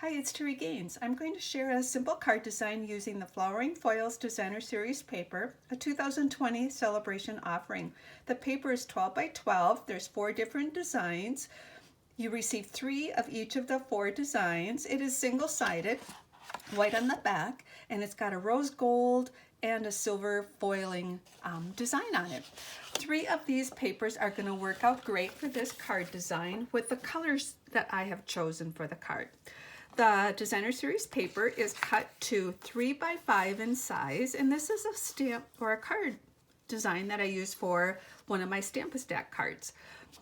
Hi, it's Terri Gaines. I'm going to share a simple card design using the Flowering Foils Designer Series paper, a 2020 celebration offering. The paper is 12 by 12. There's 4 different designs. You receive 3 of each of the 4 designs. It is single-sided, white on the back, and it's got a rose gold and a silver foiling design on it. 3 of these papers are going to work out great for this card design with the colors that I have chosen for the card. The Designer Series paper is cut to 3 by 5 in size, and this is a stamp or a card design that I use for one of my Stamp-A-Stack cards.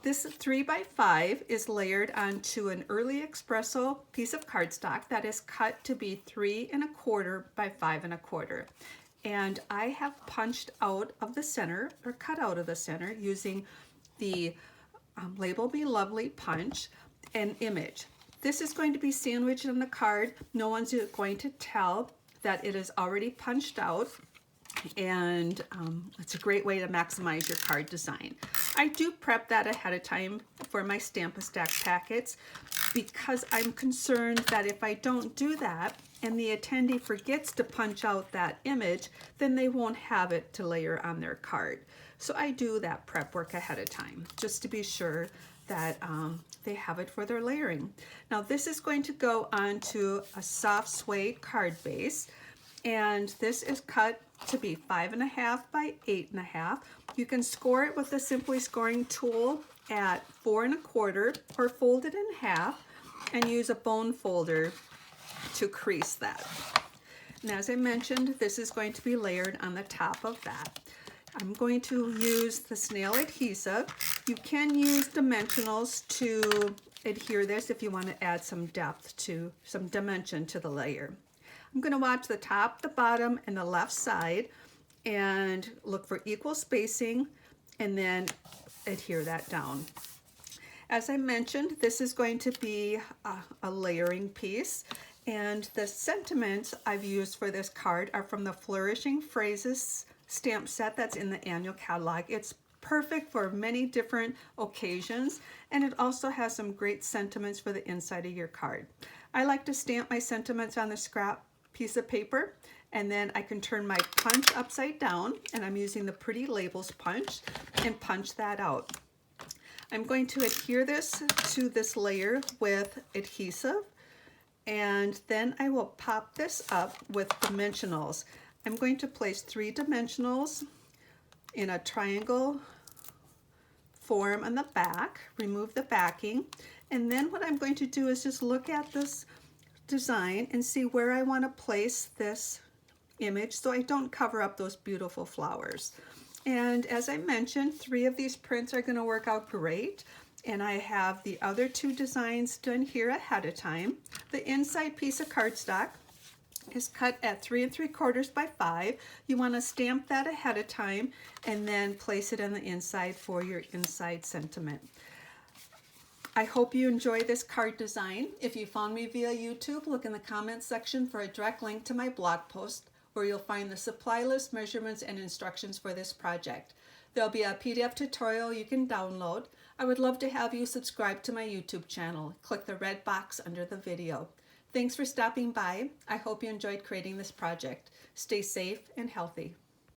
This 3 by 5 is layered onto an early espresso piece of cardstock that is cut to be 3 1/4 by 5 1/4. And I have punched out of the center, or cut out of the center, using the Label Me Lovely punch and image. This is going to be sandwiched on the card. No one's going to tell that it is already punched out, and it's a great way to maximize your card design. I do prep that ahead of time for my Stamp-A-Stack packets because I'm concerned that if I don't do that and the attendee forgets to punch out that image, then they won't have it to layer on their card. So I do that prep work ahead of time just to be sure that they have it for their layering. Now this is going to go onto a soft suede card base, and this is cut to be 5 1/2 by 8 1/2. You can score it with the Simply Scoring tool at 4 1/4 or fold it in half and use a bone folder to crease that. And as I mentioned, this is going to be layered on the top of that. I'm going to use the snail adhesive. You can use dimensionals to adhere this if you want to add some depth to, some dimension to the layer. I'm going to watch the top, the bottom, and the left side and look for equal spacing and then adhere that down. As I mentioned, this is going to be a layering piece, and the sentiments I've used for this card are from the Flourishing Phrases stamp set that's in the annual catalog. It's perfect for many different occasions, and it also has some great sentiments for the inside of your card. I like to stamp my sentiments on the scrap piece of paper, and then I can turn my punch upside down, and I'm using the Pretty Labels punch, and punch that out. I'm going to adhere this to this layer with adhesive, and then I will pop this up with dimensionals. I'm going to place 3 dimensionals in a triangle form on the back, remove the backing, and then what I'm going to do is just look at this design and see where I want to place this image so I don't cover up those beautiful flowers. And as I mentioned, 3 of these prints are going to work out great, and I have the other 2 designs done here ahead of time. The inside piece of cardstock is cut at 3 3/4 by 5. You want to stamp that ahead of time and then place it on the inside for your inside sentiment. I hope you enjoy this card design. If you found me via YouTube, look in the comments section for a direct link to my blog post where you'll find the supply list, measurements, and instructions for this project. There'll be a PDF tutorial you can download. I would love to have you subscribe to my YouTube channel. Click the red box under the video. Thanks for stopping by. I hope you enjoyed creating this project. Stay safe and healthy.